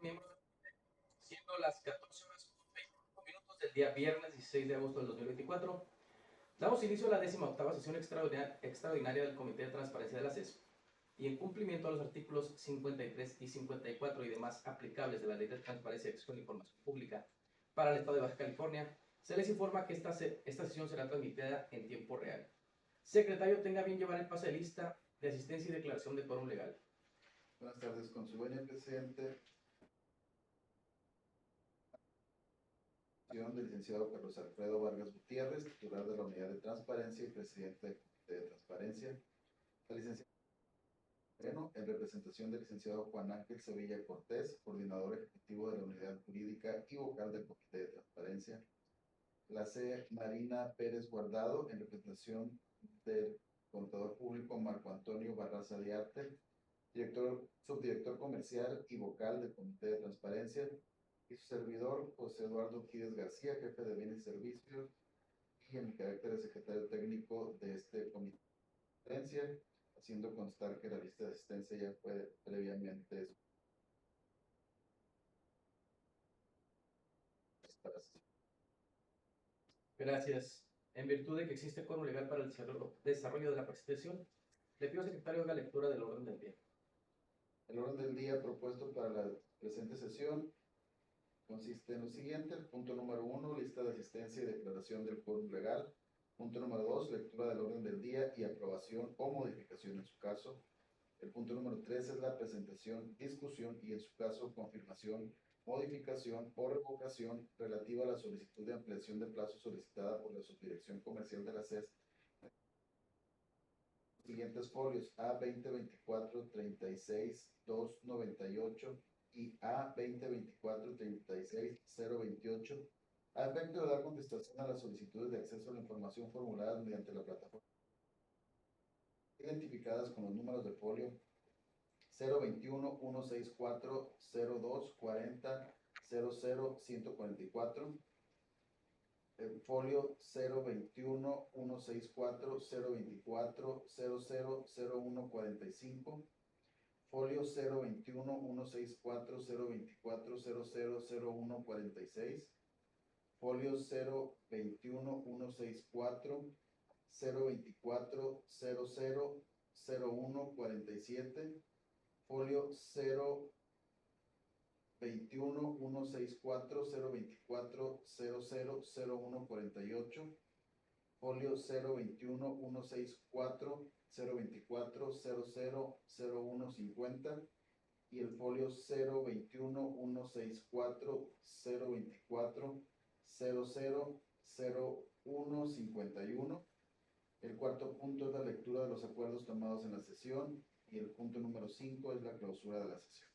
miembros, siendo las 14 horas con 25 minutos del día viernes 16 de agosto del 2024. Damos inicio a la 18ª sesión extraordinaria del Comité de Transparencia de la CES y en cumplimiento a los artículos 53 y 54 y demás aplicables de la Ley de Transparencia y Acceso a la Información Pública para el Estado de Baja California, se les informa que esta sesión será transmitida en tiempo real. Secretario, tenga bien llevar el pase de lista de asistencia y declaración de quórum legal. Buenas tardes, con su venia, presidente. Del licenciado Carlos Alfredo Vargas Gutiérrez, titular de la Unidad de Transparencia y presidente del Comité de Transparencia. La licenciada Moreno, en representación del licenciado Juan Ángel Sevilla Cortés, coordinador ejecutivo de la Unidad Jurídica y vocal del Comité de Transparencia. La C. Marina Pérez Guardado, en representación del contador público Marco Antonio Barraza de Arte, subdirector comercial y vocal del Comité de Transparencia, y su servidor, José Eduardo Quiles García, jefe de Bienes y Servicios, y en mi carácter de secretario técnico de este Comité de Transparencia, haciendo constar que la lista de asistencia ya fue previamente para Gracias. En virtud de que existe quórum legal para el desarrollo de la presentación, le pido, secretario, haga lectura del orden del día. el orden del día propuesto para la presente sesión consiste en lo siguiente: el punto número 1, lista de asistencia y declaración del quórum legal. Punto número 2, lectura del orden del día y aprobación o modificación en su caso. El punto número 3 es la presentación, discusión y en su caso confirmación, modificación o revocación relativa a la solicitud de ampliación de plazo solicitada por la Subdirección Comercial de la CES. Siguientes folios: A2024-36-298 y A2024-36-028, a efecto de dar contestación a las solicitudes de acceso a la información formuladas mediante la plataforma, identificadas con los números de folio 021-164-02-40-00-144, el folio 021-164-024-00-0145, folio 021-164-024-00-0146, folio 021-164-024-00-0147, folio 021-164-024-00-0148, folio 021-164-024-00-0150 y el folio 021-164-024-00-0151. El cuarto punto es la lectura de los acuerdos tomados en la sesión y el punto número 5 es la clausura de la sesión.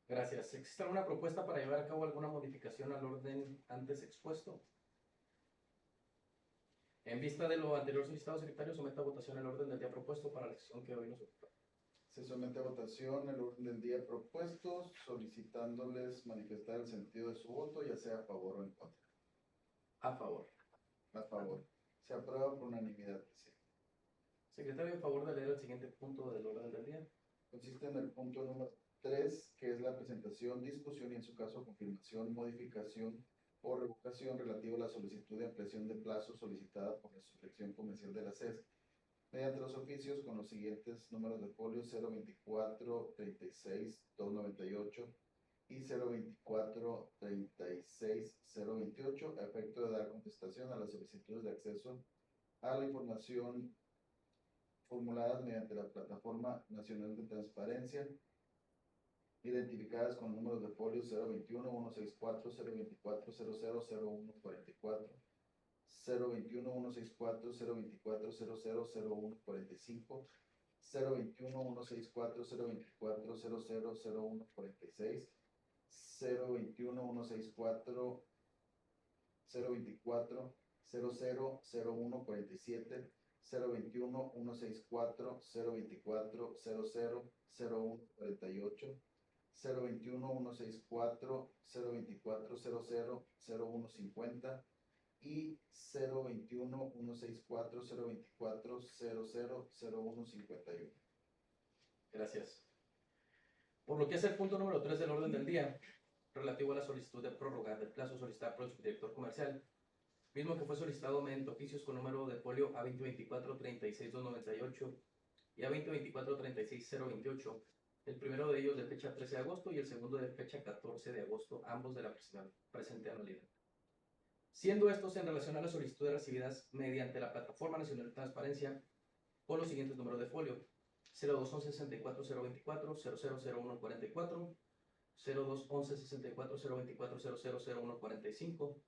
Gracias. ¿Existe alguna propuesta para llevar a cabo alguna modificación al orden antes expuesto? En vista de lo anterior solicitado, secretario, somete a votación el orden del día propuesto para la sesión que hoy nos ocupa. Se somete a votación el orden del día propuesto, solicitándoles manifestar el sentido de su voto, ya sea a favor o en contra. A favor. A favor. Se aprueba por unanimidad, presidente. Secretario, en favor de leer el siguiente punto del orden del día. Consiste en el punto número 3, que es la presentación, discusión y en su caso confirmación, modificación o revocación relativa a la solicitud de ampliación de plazo solicitada por la Subdirección Comercial de la CES, mediante los oficios con los siguientes números de folio 024-36-298 y 024-36-028, a efecto de dar contestación a las solicitudes de acceso a la información formuladas mediante la Plataforma Nacional de Transparencia, identificadas con números de folio 021-164-024-00-0144, 021-164-024-00-0145, 021-164-024-00-0146, 021-164-024-00-0147, 021-164-024-00-0148, 021-164-024-00-0150 y 021-164-024-00-0151. Gracias. Por lo que es el punto número 3 del orden del día, relativo a la solicitud de prórroga del plazo solicitada por el subdirector comercial, mismo que fue solicitado mediante oficios con número de folio A2024-36298 y A2024-36028, el primero de ellos de fecha 13 de agosto y el segundo de fecha 14 de agosto, ambos de la presente anualidad. Siendo estos en relación a las solicitudes recibidas mediante la Plataforma Nacional de Transparencia con los siguientes números de folio: 0211-64-024, 000144, 0211-64-024,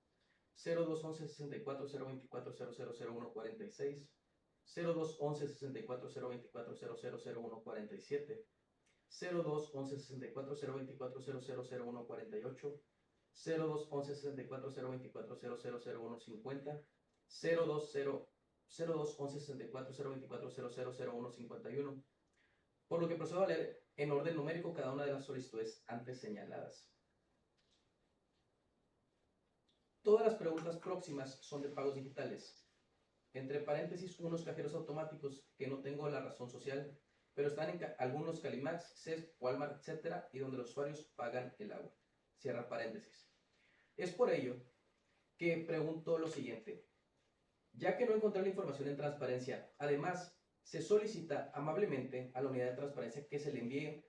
00211-64-024, 0000146, 0211-64-024, 0211-64-024, 0211-64-024, por lo que procedo a leer en orden numérico cada una de las solicitudes antes señaladas. Todas las preguntas próximas son de pagos digitales. Entre paréntesis, unos cajeros automáticos que no tengo la razón social, pero están en algunos Calimax, CES, Walmart, etcétera, y donde los usuarios pagan el agua. Cierra paréntesis. Es por ello que pregunto lo siguiente. Ya que no encontré la información en transparencia, además, se solicita amablemente a la unidad de transparencia que se le envíen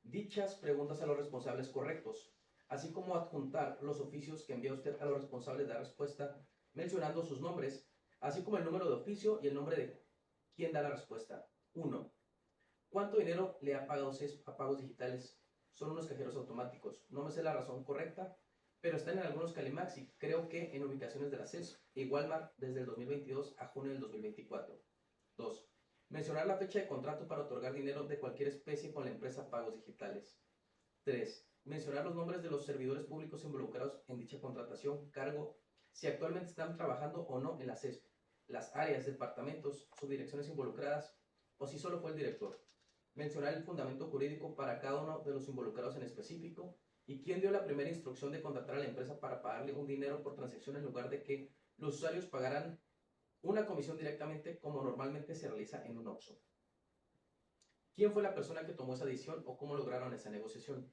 dichas preguntas a los responsables correctos, así como adjuntar los oficios que envía usted a los responsables de la respuesta, mencionando sus nombres, así como el número de oficio y el nombre de quien da la respuesta. 1. ¿Cuánto dinero le ha pagado CES a pagos digitales? Son unos cajeros automáticos. No me sé la razón correcta, pero están en algunos Calimax y creo que en ubicaciones de la CES y Walmart desde el 2022 a junio del 2024. 2. Mencionar la fecha de contrato para otorgar dinero de cualquier especie con la empresa Pagos Digitales. 3. Mencionar los nombres de los servidores públicos involucrados en dicha contratación, cargo, si actualmente están trabajando o no en la CES, las áreas, departamentos, subdirecciones involucradas, o si solo fue el director. Mencionar el fundamento jurídico para cada uno de los involucrados en específico y quién dio la primera instrucción de contratar a la empresa para pagarle un dinero por transacción en lugar de que los usuarios pagaran una comisión directamente como normalmente se realiza en un OXXO. ¿Quién fue la persona que tomó esa decisión o cómo lograron esa negociación?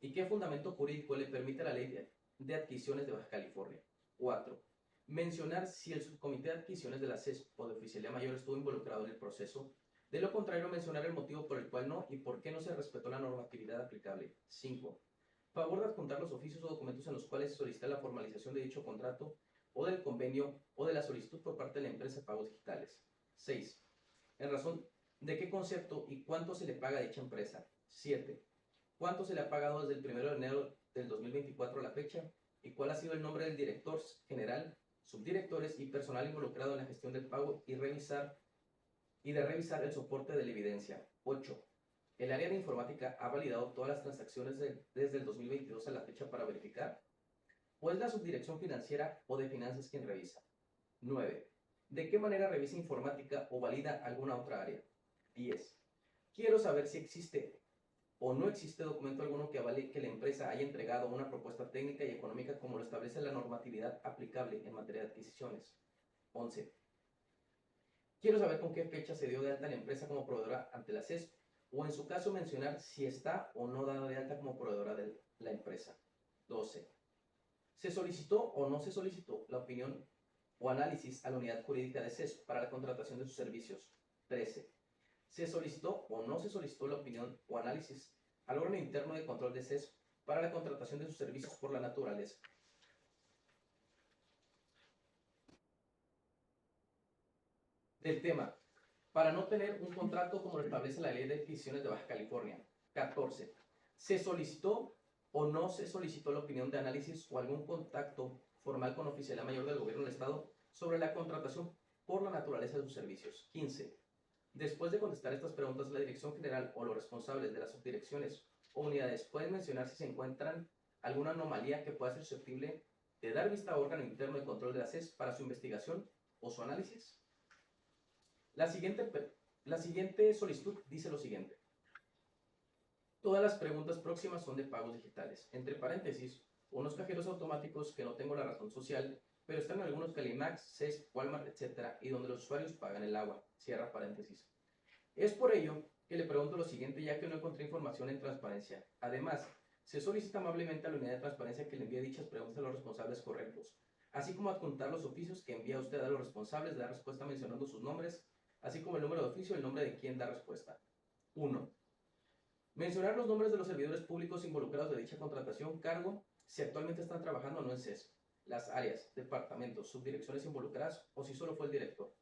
¿Y qué fundamento jurídico le permite la ley de adquisiciones de Baja California? 4. Mencionar si el subcomité de adquisiciones de la CES o de Oficialía Mayor estuvo involucrado en el proceso. De lo contrario, mencionar el motivo por el cual no y por qué no se respetó la normatividad aplicable. 5. Favor de adjuntar los oficios o documentos en los cuales se solicita la formalización de dicho contrato o del convenio o de la solicitud por parte de la empresa de pagos digitales. 6. En razón de qué concepto y cuánto se le paga a dicha empresa. 7. ¿Cuánto se le ha pagado desde el 1 de enero del 2024 a la fecha? ¿Y cuál ha sido el nombre del director general, subdirectores y personal involucrado en la gestión del pago y de revisar el soporte de la evidencia? 8. ¿El área de informática ha validado todas las transacciones desde el 2022 a la fecha para verificar? ¿O es la subdirección financiera o de finanzas quien revisa? 9. ¿De qué manera revisa informática o valida alguna otra área? 10. Quiero saber si existe o no existe documento alguno que avale que la empresa haya entregado una propuesta técnica y económica como lo establece la normatividad aplicable en materia de adquisiciones. 11. Quiero saber con qué fecha se dio de alta la empresa como proveedora ante la CES o en su caso mencionar si está o no dada de alta como proveedora de la empresa. 12. ¿Se solicitó o no se solicitó la opinión o análisis a la unidad jurídica de CES para la contratación de sus servicios? 13. ¿Se solicitó o no se solicitó la opinión o análisis al órgano interno de control de CES para la contratación de sus servicios por la naturaleza? Del tema, para no tener un contrato como lo establece la Ley de Adquisiciones de Baja California. 14. ¿Se solicitó o no se solicitó la opinión de análisis o algún contacto formal con Oficialía Mayor del Gobierno del Estado sobre la contratación por la naturaleza de sus servicios? 15. Después de contestar estas preguntas, la Dirección General o los responsables de las subdirecciones o unidades pueden mencionar si se encuentran alguna anomalía que pueda ser susceptible de dar vista a órgano interno de control de la CES para su investigación o su análisis. La siguiente solicitud dice lo siguiente. Todas las preguntas próximas son de pagos digitales. Entre paréntesis, unos cajeros automáticos que no tengo la razón social, pero están en algunos Calimax, CES, Walmart, etcétera, y donde los usuarios pagan el agua. Cierra paréntesis. Es por ello que que le pregunto lo siguiente, ya que no encontré información en transparencia. Además, se solicita amablemente a la unidad de transparencia que le envíe dichas preguntas a los responsables correctos, así como adjuntar los oficios que envía usted a los responsables de dar respuesta mencionando sus nombres, así como el número de oficio y el nombre de quien da respuesta. 1. Mencionar los nombres de los servidores públicos involucrados de dicha contratación, cargo, si actualmente están trabajando o no en CES, las áreas, departamentos, subdirecciones involucradas o si solo fue el director.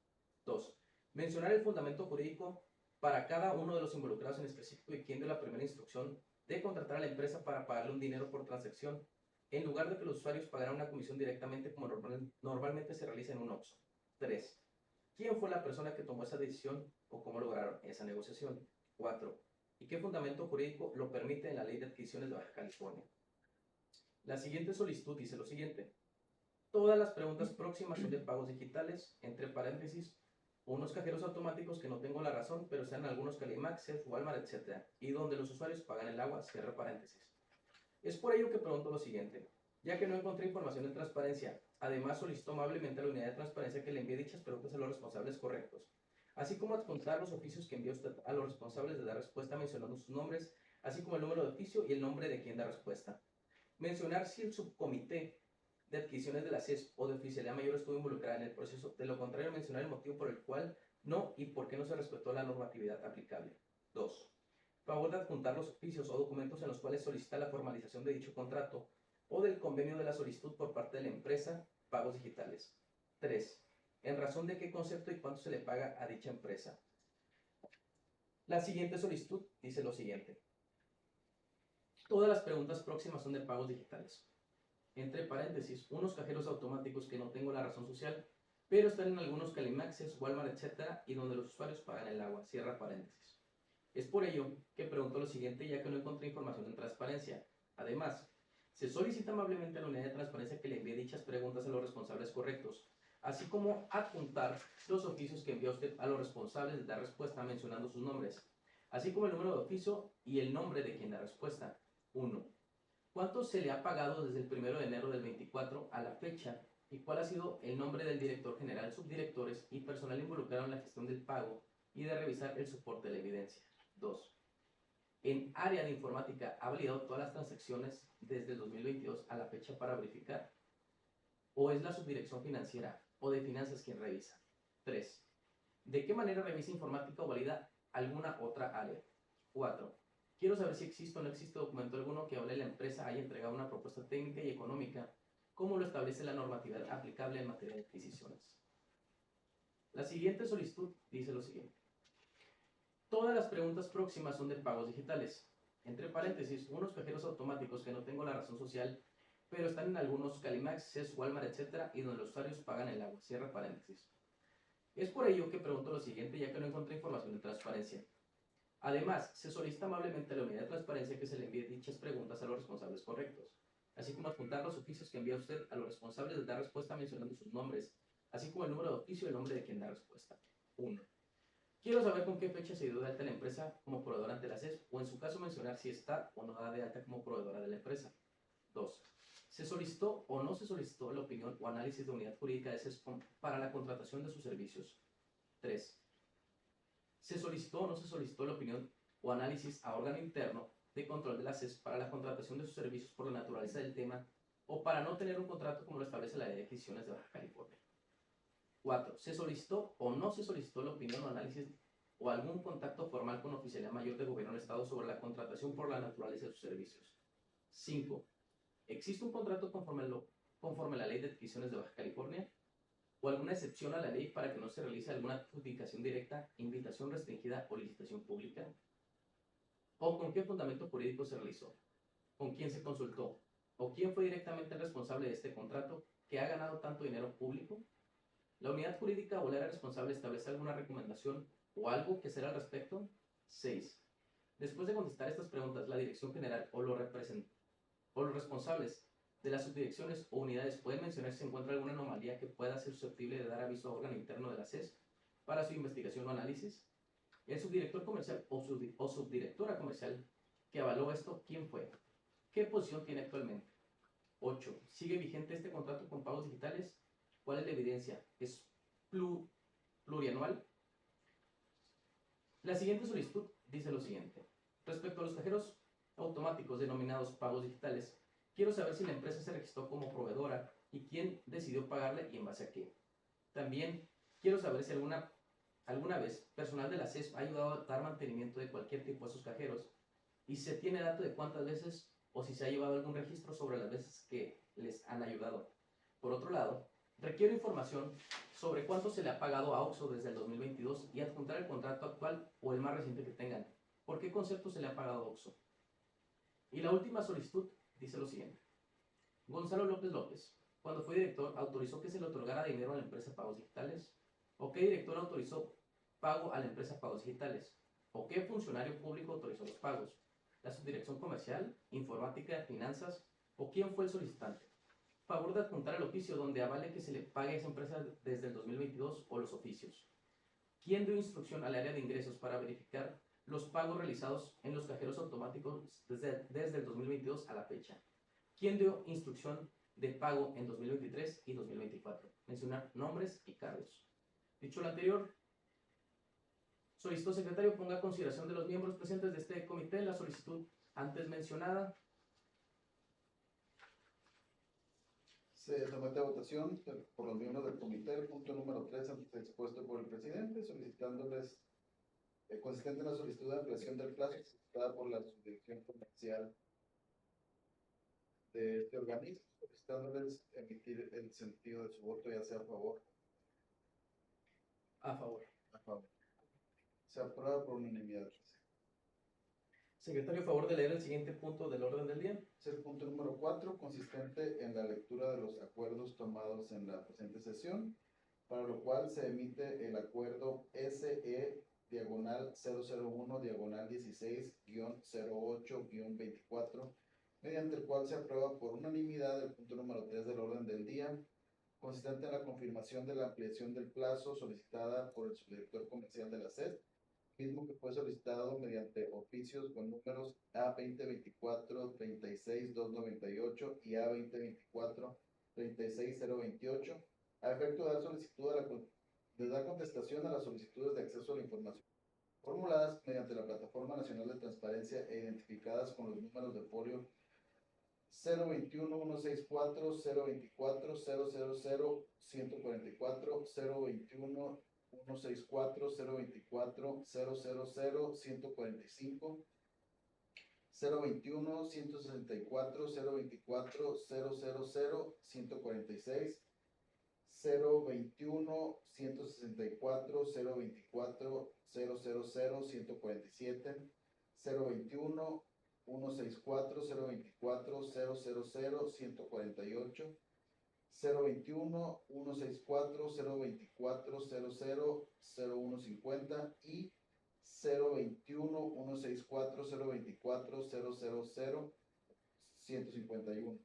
2. Mencionar el fundamento jurídico para cada uno de los involucrados en específico y quién dio la primera instrucción de contratar a la empresa para pagarle un dinero por transacción, en lugar de que los usuarios pagaran una comisión directamente como normalmente se realiza en un OXXO. 3. ¿Quién fue la persona que tomó esa decisión o cómo lograron esa negociación? 4. ¿Y qué fundamento jurídico lo permite en la Ley de Adquisiciones de Baja California? La siguiente solicitud dice lo siguiente. Todas las preguntas próximas son de pagos digitales, entre paréntesis, unos cajeros automáticos que no tengo la razón, pero sean algunos Calimax, CES, Walmart, etc., y donde los usuarios pagan el agua, cierre paréntesis. Es por ello que pregunto lo siguiente. Ya que no encontré información en transparencia, además solicito amablemente a la unidad de transparencia que le envíe dichas preguntas a los responsables correctos, así como adjuntar los oficios que envía usted a los responsables de dar respuesta mencionando sus nombres, así como el número de oficio y el nombre de quien da respuesta. Mencionar si el subcomité de adquisiciones de la CES o de oficialidad mayor estuvo involucrada en el proceso, de lo contrario mencionar el motivo por el cual no y por qué no se respetó la normatividad aplicable. 2. Favor de adjuntar los oficios o documentos en los cuales solicita la formalización de dicho contrato o del convenio de la solicitud por parte de la empresa, pagos digitales. 3. En razón de qué concepto y cuánto se le paga a dicha empresa. La siguiente solicitud dice lo siguiente. Todas las preguntas próximas son de pagos digitales. Entre paréntesis, unos cajeros automáticos que no tengo la razón social, pero están en algunos Calimaxes, Walmart, etc., y donde los usuarios pagan el agua, cierra paréntesis. Es por ello que pregunto lo siguiente, ya que no encontré información en transparencia. Además, se solicita amablemente a la unidad de transparencia que le envíe dichas preguntas a los responsables correctos, así como adjuntar los oficios que envía usted a los responsables de dar respuesta mencionando sus nombres, así como el número de oficio y el nombre de quien da respuesta. 1. ¿Cuánto se le ha pagado desde el 1 de enero del 24 a la fecha? ¿Y cuál ha sido el nombre del director general, subdirectores y personal involucrado en la gestión del pago y de revisar el soporte de la evidencia? 2. En área de informática, ¿ha validado todas las transacciones desde el 2022 a la fecha para verificar? ¿O es la subdirección financiera o de finanzas quien revisa? 3. ¿De qué manera revisa informática o valida alguna otra área? 4. Quiero saber si existe o no existe documento alguno que hable de la empresa haya entregado una propuesta técnica y económica, como lo establece la normatividad aplicable en materia de adquisiciones. La siguiente solicitud dice lo siguiente. Todas las preguntas próximas son de pagos digitales. Entre paréntesis, unos cajeros automáticos que no tengo la razón social, pero están en algunos Calimax, CES, Walmart, etc., y donde los usuarios pagan el agua, cierra paréntesis. Es por ello que pregunto lo siguiente, ya que no encontré información de transparencia. Además, se solicita amablemente a la unidad de transparencia que se le envíe dichas preguntas a los responsables correctos, así como adjuntar los oficios que envía usted a los responsables de dar respuesta mencionando sus nombres, así como el número de oficio y el nombre de quien da respuesta. 1. Quiero saber con qué fecha se dio de alta la empresa como proveedora ante la CES, o en su caso mencionar si está o no da de alta como proveedora de la empresa. 2. ¿Se solicitó o no se solicitó la opinión o análisis de unidad jurídica de CES para la contratación de sus servicios? 3. ¿Se solicitó o no se solicitó la opinión o análisis a órgano interno de control de la CES para la contratación de sus servicios por la naturaleza del tema o para no tener un contrato como lo establece la Ley de Adquisiciones de Baja California? 4. ¿Se solicitó o no se solicitó la opinión o análisis o algún contacto formal con oficialidad mayor del gobierno del Estado sobre la contratación por la naturaleza de sus servicios? 5. ¿Existe un contrato conforme a la Ley de Adquisiciones de Baja California? ¿O alguna excepción a la ley para que no se realice alguna adjudicación directa, invitación restringida o licitación pública? ¿O con qué fundamento jurídico se realizó? ¿Con quién se consultó? ¿O quién fue directamente el responsable de este contrato que ha ganado tanto dinero público? ¿La unidad jurídica o la área responsable establece alguna recomendación o algo que hacer al respecto? 6. Después de contestar estas preguntas, la dirección general o los responsables de las subdirecciones o unidades pueden mencionar si se encuentra alguna anomalía que pueda ser susceptible de dar aviso a órgano interno de la CES para su investigación o análisis. El subdirector comercial o subdirectora comercial que avaló esto, ¿quién fue? ¿Qué posición tiene actualmente? 8. ¿Sigue vigente este contrato con pagos digitales? ¿Cuál es la evidencia? ¿Es plurianual? La siguiente solicitud dice lo siguiente. Respecto a los cajeros automáticos denominados pagos digitales, quiero saber si la empresa se registró como proveedora y quién decidió pagarle y en base a qué. También quiero saber si alguna vez personal de la CESP ha ayudado a dar mantenimiento de cualquier tipo a sus cajeros y si se tiene dato de cuántas veces o si se ha llevado algún registro sobre las veces que les han ayudado. Por otro lado, requiero información sobre cuánto se le ha pagado a OXXO desde el 2022 y adjuntar el contrato actual o el más reciente que tengan. ¿Por qué concepto se le ha pagado a OXXO? Y la última solicitud dice lo siguiente. Gonzalo López López, cuando fue director, autorizó que se le otorgara dinero a la empresa Pagos Digitales. ¿O qué director autorizó pago a la empresa Pagos Digitales? ¿O qué funcionario público autorizó los pagos? ¿La subdirección comercial, informática, finanzas? ¿O quién fue el solicitante? Favor de adjuntar el oficio donde avale que se le pague a esa empresa desde el 2022 o los oficios. ¿Quién dio instrucción al área de ingresos para verificar los pagos realizados en los cajeros automáticos desde el 2022 a la fecha? ¿Quién dio instrucción de pago en 2023 y 2024? Mencionar nombres y cargos. Dicho lo anterior, solicito secretario ponga a consideración de los miembros presentes de este comité la solicitud antes mencionada. Se somete a votación por los miembros del comité el punto número 3 antes expuesto por el presidente, solicitándoles, consistente en la solicitud de ampliación del plazo solicitada por la subdirección comercial de este organismo, solicitándoles emitir el sentido de su voto, ya sea a favor. A favor. A favor. Se aprueba por unanimidad. Secretario, a favor de leer el siguiente punto del orden del día. Es el punto número 4, consistente en la lectura de los acuerdos tomados en la presente sesión, para lo cual se emite el acuerdo SE diagonal 001 diagonal 16-08-24, mediante el cual se aprueba por unanimidad el punto número 3 del orden del día, consistente en la confirmación de la ampliación del plazo solicitada por el subdirector comercial de la SED, mismo que fue solicitado mediante oficios con números A2024-36298 y A2024-36028, a efecto de dar de dar contestación a las solicitudes de acceso a la información formuladas mediante la Plataforma Nacional de Transparencia e identificadas con los números de folio 021-164-024-000-144, 021-164-024-000-145, 021-164-024-000-146, 021-164-024-000-147, 021 164 024 000 148, 021 164 024 00 0150 y 021 164 024 000 151.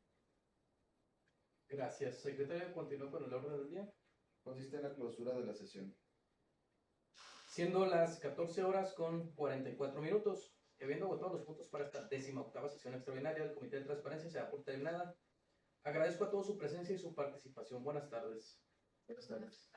Gracias. Secretario, continúa con el orden del día. Consiste en la clausura de la sesión. Siendo las 14 horas con 44 minutos, habiendo agotado los puntos para esta 18ª sesión extraordinaria del Comité de Transparencia, se da por terminada. Agradezco a todos su presencia y su participación. Buenas tardes. Buenas tardes.